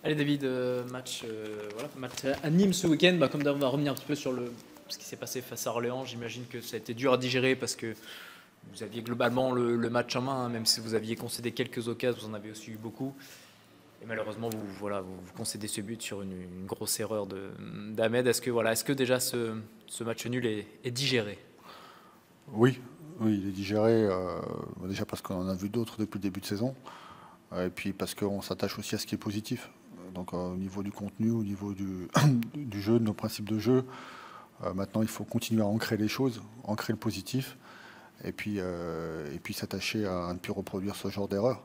Allez David, match à Nîmes ce week-end. Comme d'hab, on va revenir un petit peu sur ce qui s'est passé face à Orléans. J'imagine que ça a été dur à digérer parce que vous aviez globalement le match en main, hein, même si vous aviez concédé quelques occasions, vous en avez aussi eu beaucoup. Et malheureusement, vous concédez ce but sur une grosse erreur d'Ahmed. Est-ce que déjà ce match nul est digéré? Oui, oui, il est digéré, déjà parce qu'on en a vu d'autres depuis le début de saison, et puis parce qu'on s'attache aussi à ce qui est positif. Donc au niveau du contenu, au niveau du jeu, de nos principes de jeu, maintenant il faut continuer à ancrer les choses, ancrer le positif, et puis s'attacher à ne plus reproduire ce genre d'erreur,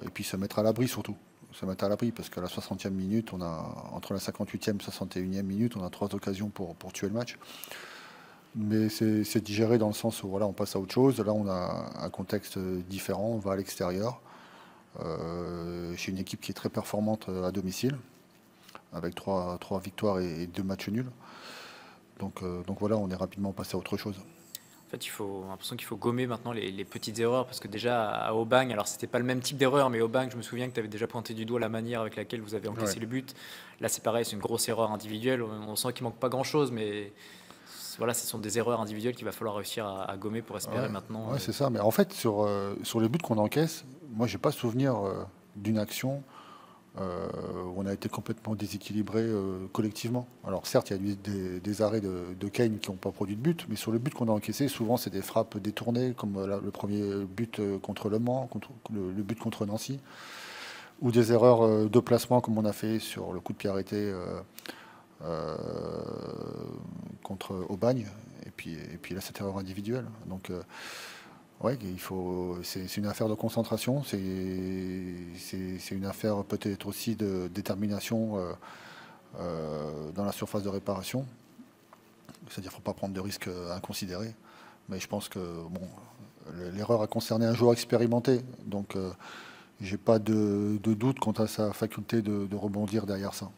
et puis se mettre à l'abri surtout. Se mettre à l'abri parce qu'à la 60e minute, entre la 58e et 61e minute, on a 3 occasions pour tuer le match. Mais c'est digéré dans le sens où voilà, on passe à autre chose. Là, on a un contexte différent. On va à l'extérieur. Chez une équipe qui est très performante à domicile, avec trois victoires et 2 matchs nuls. Donc voilà, on est rapidement passé à autre chose. En fait, j'ai l'impression qu'il faut gommer maintenant les petites erreurs parce que déjà à Aubagne, alors c'était pas le même type d'erreur, mais Aubagne, je me souviens que tu avais déjà pointé du doigt la manière avec laquelle vous avez encaissé Ouais. le but. Là, c'est pareil, c'est une grosse erreur individuelle. On sent qu'il manque pas grand-chose, mais voilà, ce sont des erreurs individuelles qu'il va falloir réussir à gommer pour espérer Ouais, maintenant. ouais, c'est ça. Mais en fait, sur les buts qu'on encaisse, moi, j'ai pas souvenir d'une action où on a été complètement déséquilibré collectivement. Alors certes, il y a eu des arrêts de Kane qui n'ont pas produit de but, mais sur le but qu'on a encaissé, souvent c'est des frappes détournées, comme le premier but contre Le Mans, le but contre Nancy, ou des erreurs de placement comme on a fait sur le coup de pied arrêté euh, contre Aubagne, et puis là cette erreur individuelle. Donc ouais, c'est une affaire de concentration, c'est une affaire peut-être aussi de détermination dans la surface de réparation. C'est-à-dire qu'il ne faut pas prendre de risques inconsidérés. Mais je pense que bon, l'erreur a concerné un joueur expérimenté. Donc j'ai pas de doute quant à sa faculté de rebondir derrière ça.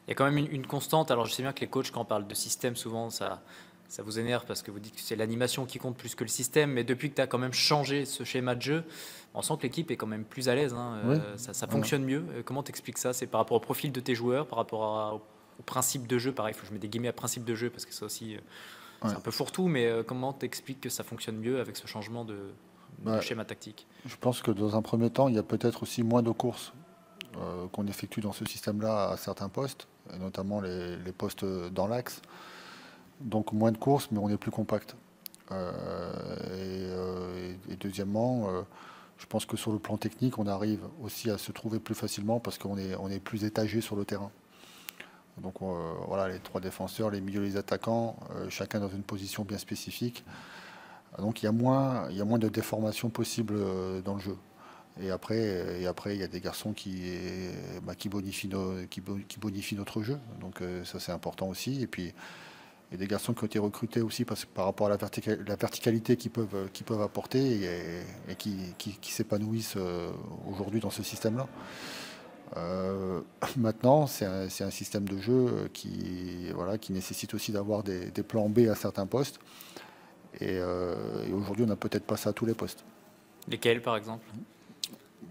Il y a quand même une constante. Alors, je sais bien que les coachs, quand on parle de système, souvent, ça vous énerve parce que vous dites que c'est l'animation qui compte plus que le système. Mais depuis que tu as quand même changé ce schéma de jeu, on sent que l'équipe est quand même plus à l'aise, hein. Oui, Ça voilà. fonctionne mieux. Comment t'expliques ça? C'est par rapport au profil de tes joueurs, par rapport au principe de jeu? Pareil, il faut que je mette des guillemets à principe de jeu parce que ça aussi, c'est Ouais. un peu fourre-tout. Mais comment t'expliques que ça fonctionne mieux avec ce changement de Bah, schéma tactique? je pense que dans un premier temps, il y a peut-être aussi moins de courses qu'on effectue dans ce système-là à certains postes, et notamment les postes dans l'axe. Donc moins de courses, mais on est plus compact. Et deuxièmement, je pense que sur le plan technique, on arrive aussi à se trouver plus facilement parce qu'on est plus étagé sur le terrain. Donc voilà, les 3 défenseurs, les milieux, les attaquants, chacun dans une position bien spécifique. Donc il y a moins de déformations possibles dans le jeu. Et après, il y a des garçons qui bonifient notre jeu. Donc ça, c'est important aussi. Et puis, il y a des garçons qui ont été recrutés aussi par rapport à la verticalité qu'ils peuvent apporter et qui s'épanouissent aujourd'hui dans ce système-là. Maintenant, c'est un système de jeu qui nécessite aussi d'avoir des plans B à certains postes. Et aujourd'hui, on n'a peut-être pas ça à tous les postes. Lesquels, par exemple?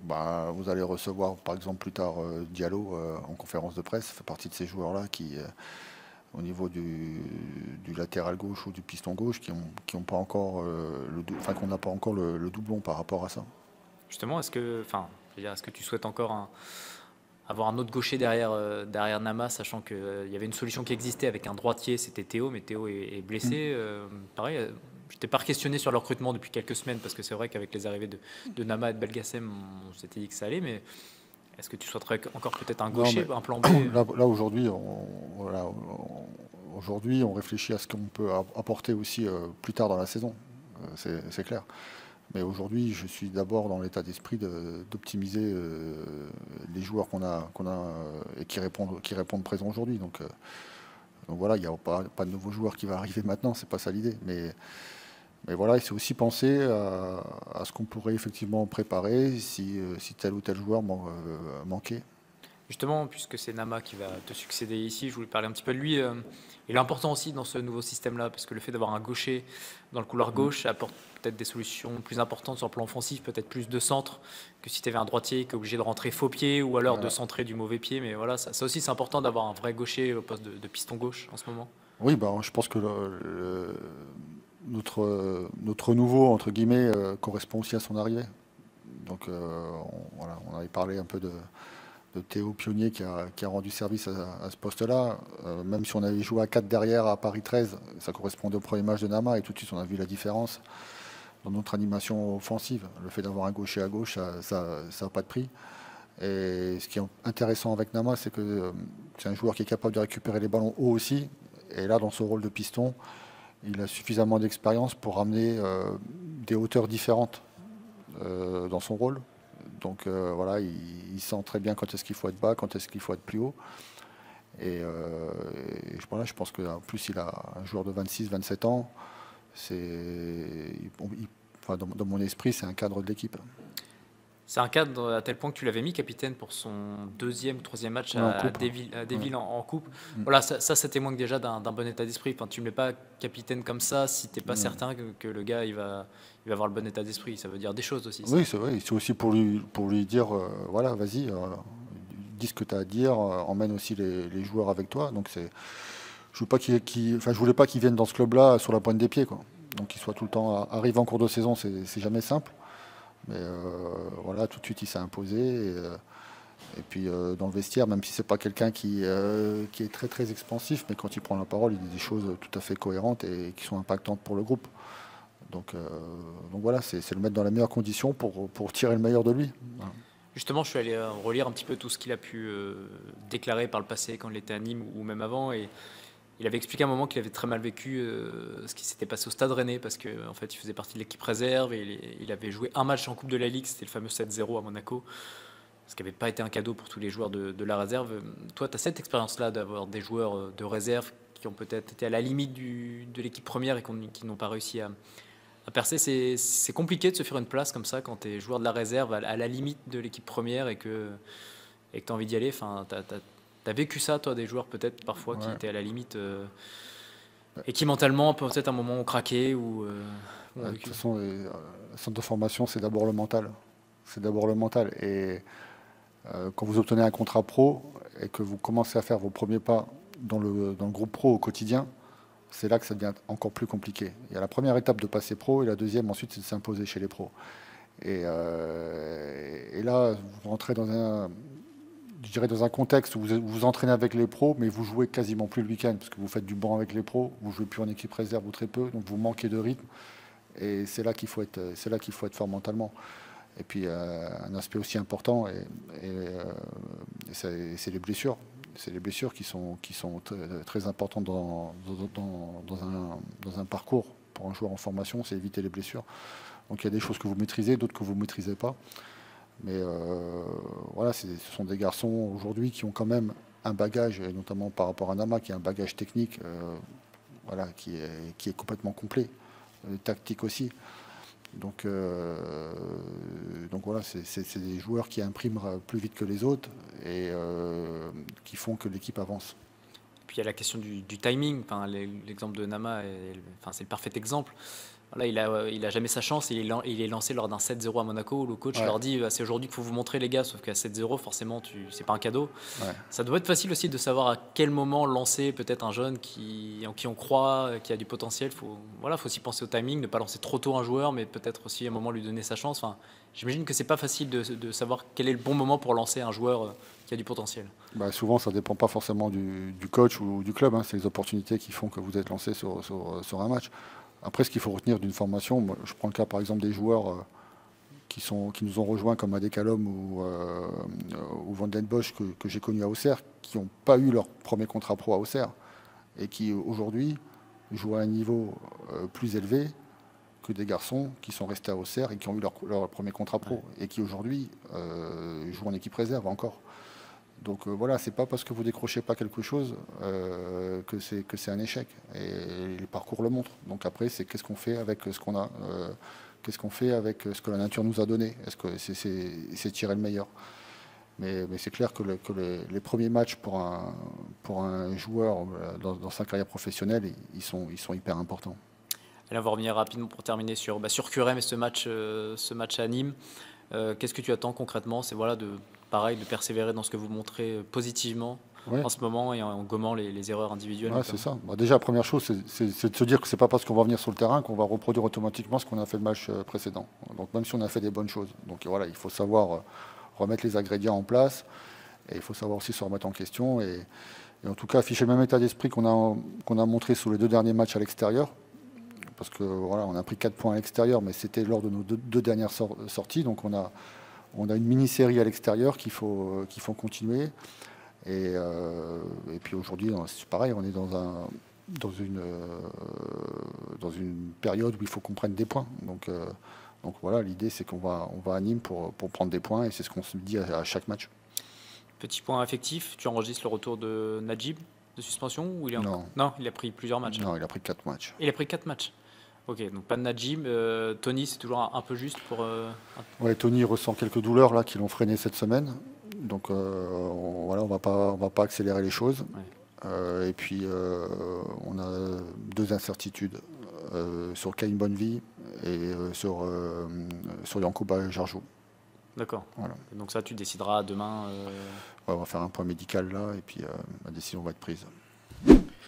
Bah, vous allez recevoir par exemple plus tard Diallo en conférence de presse, fait partie de ces joueurs-là qui, au niveau du latéral gauche ou du piston gauche, qui ont pas encore enfin qu'on n'a pas encore le doublon par rapport à ça. Justement, est-ce que tu souhaites encore avoir un autre gaucher derrière Nama, sachant qu'il y avait une solution qui existait avec un droitier, c'était Théo, mais Théo est Mm. blessé. Pareil, je t'ai pas questionné sur le recrutement depuis quelques semaines, parce que c'est vrai qu'avec les arrivées de Nama et de Belgacem, on s'était dit que ça allait, mais est-ce que tu souhaiterais encore peut-être un Non, mais gaucher, un plan B? là aujourd'hui, voilà, aujourd'hui, on réfléchit à ce qu'on peut apporter aussi plus tard dans la saison. C'est clair. Mais aujourd'hui, je suis d'abord dans l'état d'esprit d'optimiser les joueurs qu'on a et qui répondent présents aujourd'hui. Donc voilà, il n'y a pas de nouveau joueur qui va arriver maintenant, c'est pas ça l'idée. Mais voilà, il faut aussi penser à ce qu'on pourrait effectivement préparer si tel ou tel joueur manquait. Justement, puisque c'est Nama qui va te succéder ici, je voulais parler un petit peu de lui. Il est important aussi dans ce nouveau système-là, parce que le fait d'avoir un gaucher dans le couloir gauche apporte peut-être des solutions plus importantes sur le plan offensif, peut-être plus de centre que si tu avais un droitier qui est obligé de rentrer faux pied ou alors de centrer du mauvais pied. Mais voilà, ça aussi c'est important d'avoir un vrai gaucher au poste de piston gauche en ce moment. Oui, bah, je pense que notre nouveau, entre guillemets, correspond aussi à son arrivée. Donc voilà, on avait parlé un peu de Théo Pionnier qui a rendu service à ce poste-là. Même si on avait joué à 4 derrière à Paris 13, ça correspondait au premier match de Nama et tout de suite on a vu la différence dans notre animation offensive. Le fait d'avoir un gaucher à gauche, ça n'a pas de prix. Et ce qui est intéressant avec Nama, c'est que c'est un joueur qui est capable de récupérer les ballons haut aussi. Et là, dans ce rôle de piston, il a suffisamment d'expérience pour ramener des hauteurs différentes dans son rôle. Donc voilà, il sent très bien quand est-ce qu'il faut être bas, quand est-ce qu'il faut être plus haut. Et voilà, je pense qu'en plus, il a un joueur de 26-27 ans. Enfin, dans mon esprit, c'est un cadre de l'équipe. C'est un cadre à tel point que tu l'avais mis capitaine pour son deuxième ou troisième match à Deville en coupe. Voilà, ça témoigne déjà d'un bon état d'esprit. Enfin, tu ne mets pas capitaine comme ça si tu n'es pas certain que le gars il va avoir le bon état d'esprit. Ça veut dire des choses aussi. Oui, c'est vrai. C'est aussi pour lui dire, voilà, vas-y, dis ce que tu as à dire, emmène aussi les joueurs avec toi. Donc je voulais pas qu'il vienne dans ce club-là sur la pointe des pieds, quoi. Donc qu'il soit tout le temps arrivé en cours de saison, c'est jamais simple. Mais voilà, tout de suite il s'est imposé. Et puis dans le vestiaire, même si c'est pas quelqu'un qui est très très expansif, mais quand il prend la parole, il dit des choses tout à fait cohérentes et qui sont impactantes pour le groupe. Donc voilà, c'est le mettre dans la meilleure condition pour tirer le meilleur de lui. Voilà. Justement, je suis allé relire un petit peu tout ce qu'il a pu déclarer par le passé quand il était à Nîmes ou même avant. Et il avait expliqué à un moment qu'il avait très mal vécu ce qui s'était passé au Stade Rennais parce qu'en fait, il faisait partie de l'équipe réserve et il avait joué un match en Coupe de la Ligue, c'était le fameux 7-0 à Monaco, ce qui n'avait pas été un cadeau pour tous les joueurs de la réserve. Toi, tu as cette expérience-là d'avoir des joueurs de réserve qui ont peut-être été à la limite de l'équipe première et qui n'ont pas réussi à percer. C'est compliqué de se faire une place comme ça quand tu es joueur de la réserve à la limite de l'équipe première et que tu as envie d'y aller. Enfin, T'as vécu ça, toi, des joueurs peut-être parfois qui étaient à la limite et qui mentalement, peut-être à un moment, ont craqué ou ont De vécu. toute façon, le centre de formation, c'est d'abord le mental. C'est d'abord le mental. Et quand vous obtenez un contrat pro et que vous commencez à faire vos premiers pas dans le groupe pro au quotidien, c'est là que ça devient encore plus compliqué. Il y a la première étape de passer pro et la deuxième, ensuite, c'est de s'imposer chez les pros. Et là, vous rentrez dans un contexte où vous vous entraînez avec les pros, mais vous jouez quasiment plus le week-end, parce que vous faites du banc avec les pros, vous jouez plus en équipe réserve ou très peu, donc vous manquez de rythme. Et c'est là qu'il faut être fort mentalement. Et puis un aspect aussi important, c'est les blessures. C'est les blessures qui sont très, très importantes dans un parcours pour un joueur en formation, c'est éviter les blessures. Donc il y a des choses que vous maîtrisez, d'autres que vous ne maîtrisez pas. Mais voilà, ce sont des garçons aujourd'hui qui ont quand même un bagage, et notamment par rapport à Nama, qui a un bagage technique voilà, qui est complètement complet, tactique aussi. Donc voilà, c'est des joueurs qui impriment plus vite que les autres et qui font que l'équipe avance. Puis il y a la question du timing. Enfin, l'exemple de Nama, c'est le parfait exemple. Là, il a jamais sa chance. Il est lancé lors d'un 7-0 à Monaco où le coach leur dit c'est aujourd'hui qu'il faut vous montrer, les gars. Sauf qu'à 7-0, forcément, c'est pas un cadeau. Ouais. Ça doit être facile aussi de savoir à quel moment lancer peut-être un jeune en qui on croit, qui a du potentiel. Faut aussi penser au timing, ne pas lancer trop tôt un joueur, mais peut-être aussi à un moment lui donner sa chance. Enfin, j'imagine que c'est pas facile de savoir quel est le bon moment pour lancer un joueur qui a du potentiel. Bah, souvent, ça dépend pas forcément du coach ou du club. Hein. C'est les opportunités qui font que vous êtes lancé sur un match. Après, ce qu'il faut retenir d'une formation, moi, je prends le cas par exemple des joueurs qui nous ont rejoints comme Adekalom ou Van Den Bosch que j'ai connus à Auxerre, qui n'ont pas eu leur premier contrat pro à Auxerre et qui aujourd'hui jouent à un niveau plus élevé que des garçons qui sont restés à Auxerre et qui ont eu leur premier contrat pro et qui aujourd'hui jouent en équipe réserve encore. Donc voilà, c'est pas parce que vous décrochez pas quelque chose que c'est un échec. Et les parcours le montrent. Donc après, c'est qu'est-ce qu'on fait avec ce qu'on a, qu'est-ce qu'on fait avec ce que la nature nous a donné. Est-ce que c'est tirer le meilleur? Mais c'est clair que, les premiers matchs pour un joueur dans sa carrière professionnelle, ils sont hyper importants. Allez, on va revenir rapidement pour terminer sur QRM et ce match à Nîmes. Qu'est-ce que tu attends concrètement? C'est voilà, pareil, de persévérer dans ce que vous montrez positivement Ouais. en ce moment et en gommant les erreurs individuelles. Ouais, c'est ça. Bah, déjà, la première chose, c'est de se dire que c'est pas parce qu'on va venir sur le terrain qu'on va reproduire automatiquement ce qu'on a fait le match précédent. Donc même si on a fait des bonnes choses. Donc voilà, il faut savoir remettre les ingrédients en place et il faut savoir aussi se remettre en question et en tout cas afficher le même état d'esprit qu'on a montré sur les 2 derniers matchs à l'extérieur. Parce que voilà, on a pris 4 points à l'extérieur, mais c'était lors de nos deux dernières sorties. Donc on a une mini-série à l'extérieur qu'il faut continuer. Et puis aujourd'hui, c'est pareil, on est dans une période où il faut qu'on prenne des points. Donc voilà, l'idée c'est qu'on va à Nîmes pour prendre des points et c'est ce qu'on se dit à chaque match. Petit point affectif, tu enregistres le retour de Najib de suspension ou Non, il a pris plusieurs matchs. Non, il a pris 4 matchs. Il a pris 4 match. Ok, donc pas de Najib. Tony, c'est toujours un peu juste pour. Ouais, Tony ressent quelques douleurs là qui l'ont freiné cette semaine. Donc voilà, on va pas accélérer les choses. Ouais. Et puis on a 2 incertitudes sur Caïn Bonnevie et sur Yankuba Jarjou. D'accord. Voilà. Donc ça, tu décideras demain. Ouais, on va faire un point médical là et puis la décision va être prise.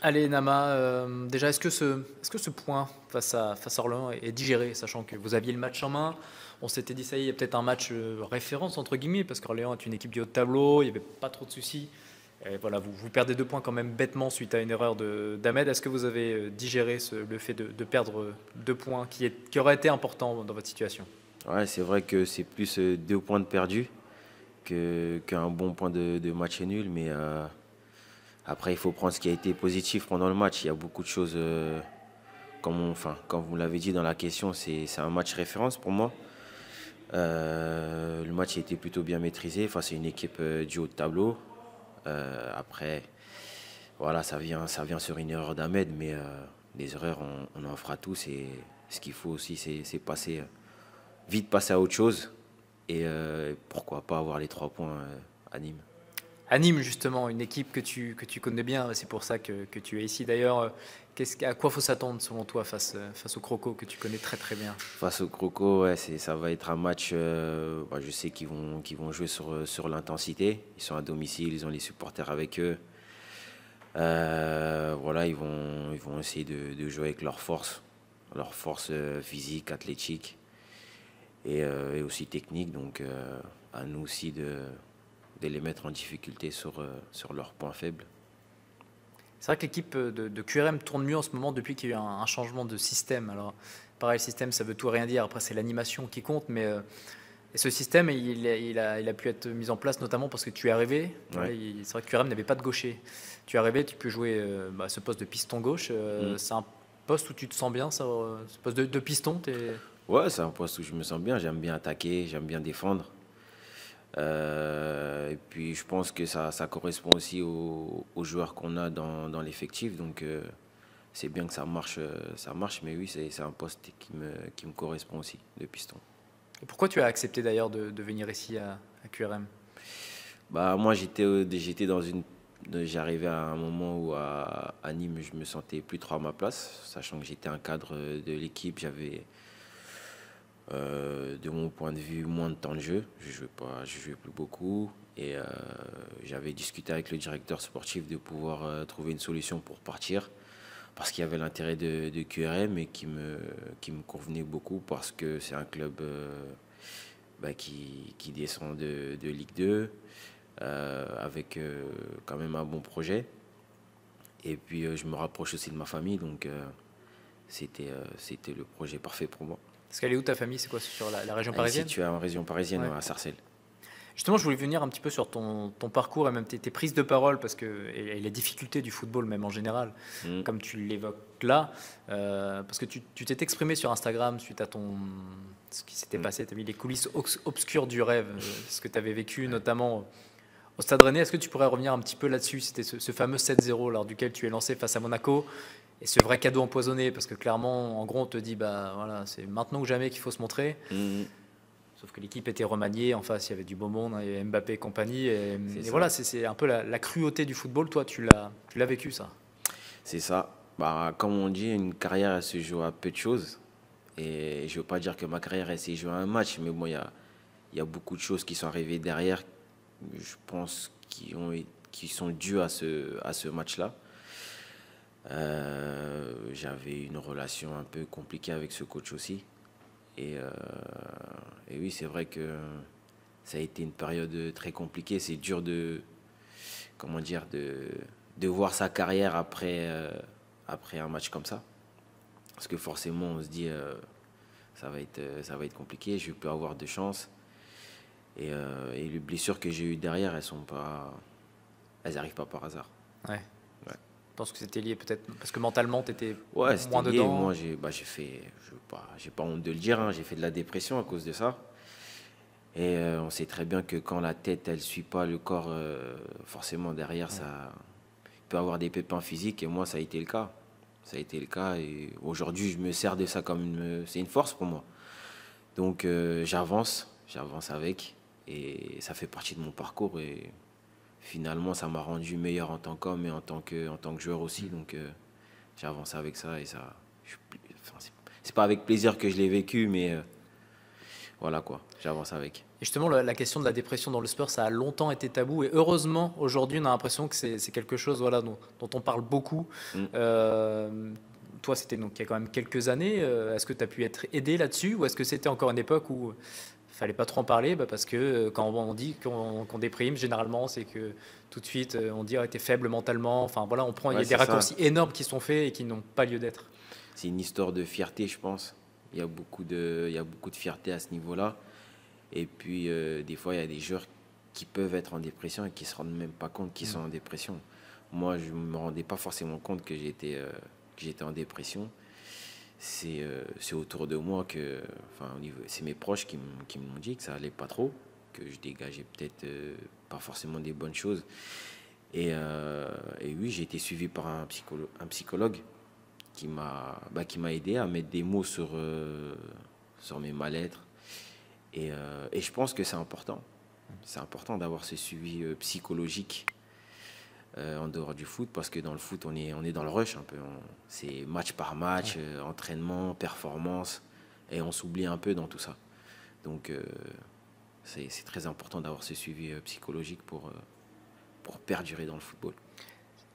Allez, Nama, déjà, est-ce que ce point face à Orléans est digéré, sachant que vous aviez le match en main? On s'était dit, ça y est, il y a peut-être un match référence, entre guillemets, parce qu'Orléans est une équipe du haut de tableau, il n'y avait pas trop de soucis. Et voilà, vous perdez 2 points quand même bêtement suite à une erreur d'Ahmed. Est-ce que vous avez digéré le fait de perdre 2 points qui aurait été important dans votre situation? Ouais, c'est vrai que c'est plus 2 points de perdus qu'un bon point de match nul, mais après, il faut prendre ce qui a été positif pendant le match. Il y a beaucoup de choses, comme vous l'avez dit dans la question, c'est un match référence pour moi. Le match a été plutôt bien maîtrisé face à une équipe du haut de tableau. Après, voilà, ça vient sur une erreur d'Ahmed, mais les erreurs, on en fera tous. Et ce qu'il faut aussi, c'est vite passer à autre chose. Et pourquoi pas avoir les 3 points à Nîmes. À Nîmes, justement, une équipe que tu connais bien, c'est pour ça que tu es ici. D'ailleurs, à quoi faut s'attendre selon toi face aux Crocos que tu connais très très bien? Face aux Crocos, ouais, ça va être un match, je sais qu'ils vont jouer sur l'intensité. Ils sont à domicile, ils ont les supporters avec eux. Voilà, ils vont essayer de jouer avec leur force physique, athlétique et aussi technique. Donc à nous aussi de les mettre en difficulté sur leurs points faibles. C'est vrai que l'équipe de QRM tourne mieux en ce moment depuis qu'il y a eu un changement de système. Alors, pareil, le système, ça veut tout et rien dire. Après, c'est l'animation qui compte. Mais et ce système, il a pu être mis en place notamment parce que tu es arrivé. Ouais. C'est vrai que QRM n'avait pas de gaucher. Tu es arrivé, tu peux jouer ce poste de piston gauche. C'est un poste où tu te sens bien, ça, ce poste de piston. Ouais, c'est un poste où je me sens bien. J'aime bien attaquer, j'aime bien défendre. Et puis je pense que ça correspond aussi aux joueurs qu'on a dans l'effectif. Donc c'est bien que ça marche. Mais oui, c'est un poste qui me correspond aussi, de piston. Et pourquoi tu as accepté d'ailleurs de venir ici à QRM? Bah, moi, j'arrivais à un moment où à Nîmes, je me sentais plus trop à ma place, sachant que j'étais un cadre de l'équipe. J'avais, de mon point de vue, moins de temps de jeu. Je jouais plus beaucoup. Et j'avais discuté avec le directeur sportif de pouvoir trouver une solution pour partir. Parce qu'il y avait l'intérêt de QRM et qui me convenait beaucoup parce que c'est un club qui descend de Ligue 2 avec quand même un bon projet. Et puis je me rapproche aussi de ma famille, donc c'était le projet parfait pour moi. Parce qu'elle est où ta famille? C'est quoi, sur la région parisienne? Si tu es en région parisienne, Ouais. à Sarcelles. Justement, je voulais venir un petit peu sur ton parcours et même tes prises de parole, parce que et les difficultés du football même en général, comme tu l'évoques là, parce que tu t'es exprimé sur Instagram suite à ce qui s'était passé, tu as mis les coulisses obscures du rêve, ce que tu avais vécu notamment au Stade Rennais. Est-ce que tu pourrais revenir un petit peu là-dessus? C'était ce fameux 7-0 lors duquel tu es lancé face à Monaco, et ce vrai cadeau empoisonné, parce que clairement, en gros, on te dit, bah voilà, c'est maintenant ou jamais qu'il faut se montrer. Sauf que l'équipe était remaniée, en face il y avait du beau monde, hein, il y avait Mbappé et compagnie. Et ça. voilà, c'est un peu la cruauté du football. Toi, tu l'as vécu ça. C'est ça. Bah, comme on dit, une carrière, elle se joue à peu de choses. Et je ne veux pas dire que ma carrière, elle s'est jouée à un match, mais bon, il y a beaucoup de choses qui sont arrivées derrière, je pense, qui sont dues à ce match-là. J'avais une relation un peu compliquée avec ce coach aussi. Et oui, c'est vrai que ça a été une période très compliquée. C'est dur comment dire, de voir sa carrière après un match comme ça. Parce que forcément, on se dit, ça va être compliqué, je vais plus avoir de chance. Et les blessures que j'ai eues derrière, elles n'arrivent pas par hasard. Ouais. Je pense que c'était lié peut-être parce que mentalement tu étais Ouais, moins c'était lié. dedans. Moi, j'ai fait, j'ai pas honte de le dire, hein, j'ai fait de la dépression à cause de ça. Et on sait très bien que quand la tête, elle suit pas le corps, forcément derrière, ça peut avoir des pépins physiques. Et moi, ça a été le cas. Ça a été le cas. Et aujourd'hui, je me sers de ça c'est une force pour moi. Donc, j'avance avec. Et ça fait partie de mon parcours. Et finalement, ça m'a rendu meilleur en tant qu'homme et en tant que joueur aussi. Donc, j'avance avec ça. Et ça, c'est pas avec plaisir que je l'ai vécu, mais voilà quoi, j'avance avec. Et justement, la question de la dépression dans le sport, ça a longtemps été tabou. Et heureusement, aujourd'hui, on a l'impression que c'est quelque chose voilà, dont on parle beaucoup. Toi, c'était donc il y a quand même quelques années. Est-ce que tu as pu être aidé là-dessus ou est-ce que c'était encore une époque où il fallait pas trop en parler parce que quand on dit qu'on déprime, généralement, c'est que tout de suite, on dit t'es faible mentalement. Enfin, voilà, il y a des raccourcis énormes qui sont faits et qui n'ont pas lieu d'être. C'est une histoire de fierté, je pense. Il y a beaucoup de fierté à ce niveau-là. Et puis, des fois, il y a des joueurs qui peuvent être en dépression et qui ne se rendent même pas compte qu'ils sont en dépression. Moi, je ne me rendais pas forcément compte que j'étais en dépression. C'est autour de moi que... c'est mes proches qui m'ont dit que ça allait pas trop, que je dégageais peut-être pas forcément des bonnes choses. Et oui, j'ai été suivi par un psychologue qui m'a aidé à mettre des mots sur mes mal-être. Et je pense que c'est important. C'est important d'avoir ce suivi psychologique en dehors du foot, parce que dans le foot, on est dans le rush un peu. C'est match par match, entraînement, performance, et on s'oublie un peu dans tout ça. Donc, c'est très important d'avoir ce suivi psychologique pour perdurer dans le football.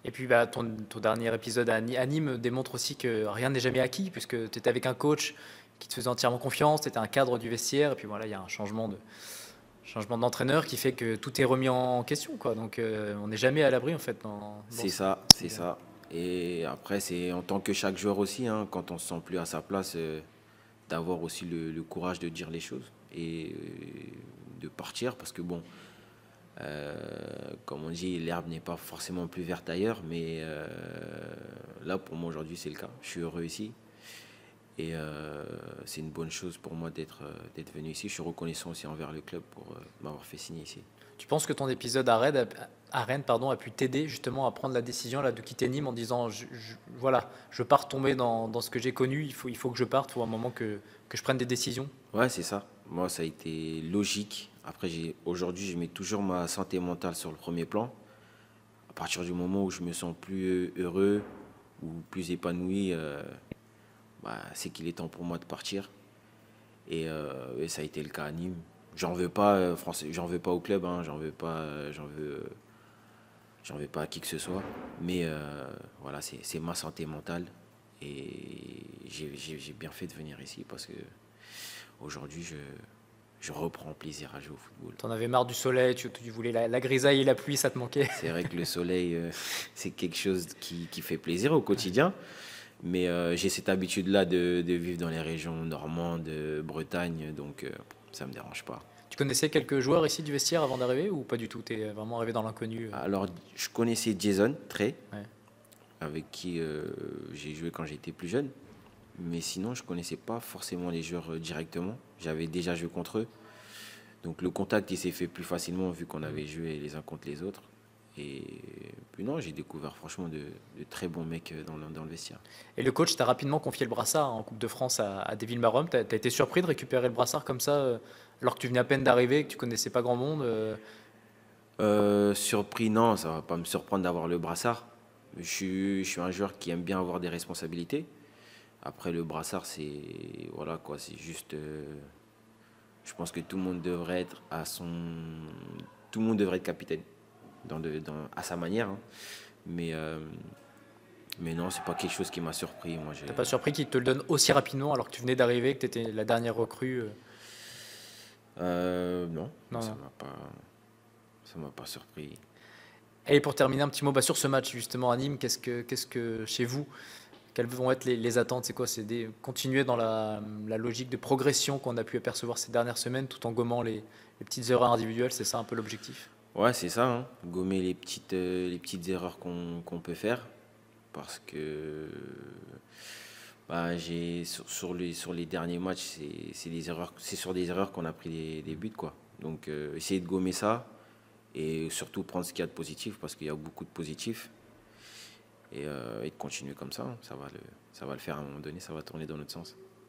Et puis ton dernier épisode à Nîmes démontre aussi que rien n'est jamais acquis, puisque tu étais avec un coach qui te faisait entièrement confiance, tu étais un cadre du vestiaire, et puis voilà, il y a un changement d'entraîneur qui fait que tout est remis en question, quoi. Donc on n'est jamais à l'abri en fait. C'est ça. Et après, c'est en tant que chaque joueur aussi, hein, quand on se sent plus à sa place, d'avoir aussi le courage de dire les choses et de partir, parce que bon, comme on dit, l'herbe n'est pas forcément plus verte ailleurs, mais là pour moi aujourd'hui c'est le cas. Je suis heureux ici et c'est une bonne chose pour moi d'être venu ici. Je suis reconnaissant aussi envers le club pour m'avoir fait signer ici. Tu penses que ton épisode à Rennes a pu t'aider justement à prendre la décision là, de quitter Nîmes en disant voilà, je pars tomber dans ce que j'ai connu, il faut que je parte, il faut un moment que je prenne des décisions? Ouais, c'est ça. Moi, ça a été logique. Après, aujourd'hui, je mets toujours ma santé mentale sur le premier plan. À partir du moment où je me sens plus heureux ou plus épanoui, c'est qu'il est temps pour moi de partir. Et ça a été le cas à Nîmes. J'en veux pas, j'en veux pas au club, hein, j'en veux pas à qui que ce soit. Mais voilà, c'est ma santé mentale. Et j'ai bien fait de venir ici parce que aujourd'hui, je reprends plaisir à jouer au football. T'en avais marre du soleil, tu voulais la grisaille et la pluie, ça te manquait? C'est vrai que le soleil, c'est quelque chose qui fait plaisir au quotidien. Mais j'ai cette habitude-là de vivre dans les régions normandes, Bretagne, donc ça ne me dérange pas. Tu connaissais quelques joueurs ici du vestiaire avant d'arriver ou pas du tout? Tu es vraiment arrivé dans l'inconnu? Alors, je connaissais Jason Trey, Ouais. avec qui j'ai joué quand j'étais plus jeune. Mais sinon, je ne connaissais pas forcément les joueurs directement. J'avais déjà joué contre eux. Donc le contact, il s'est fait plus facilement vu qu'on avait joué les uns contre les autres. Et puis non, j'ai découvert franchement de très bons mecs dans le vestiaire. Et le coach t'a rapidement confié le brassard en Coupe de France à Deville Marum. T'as été surpris de récupérer le brassard comme ça, alors que tu venais à peine d'arriver, que tu connaissais pas grand monde. Surpris, non, ça va pas me surprendre d'avoir le brassard. Je suis un joueur qui aime bien avoir des responsabilités. Après, le brassard, c'est voilà quoi, c'est juste. Je pense que tout le monde devrait être tout le monde devrait être capitaine, à sa manière, hein. Mais, euh, mais non, c'est pas quelque chose qui m'a surpris. Moi, T'as pas surpris qu'il te le donne aussi rapidement alors que tu venais d'arriver, que tu étais la dernière recrue. Non, Non, ça non. m'a pas surpris. Et pour terminer, un petit mot sur ce match justement à Nîmes. Qu'est-ce que chez vous, quelles vont être les attentes? C'est quoi? C'est continuer dans la logique de progression qu'on a pu apercevoir ces dernières semaines tout en gommant les petites erreurs individuelles. C'est ça un peu l'objectif? Ouais, c'est ça, hein. Gommer les petites erreurs qu'on peut faire. Parce que sur les derniers matchs, c'est sur des erreurs qu'on a pris des buts, quoi. Donc essayer de gommer ça et surtout prendre ce qu'il y a de positif parce qu'il y a beaucoup de positifs et de continuer comme ça, hein. Ça va le faire à un moment donné, ça va tourner dans notre sens.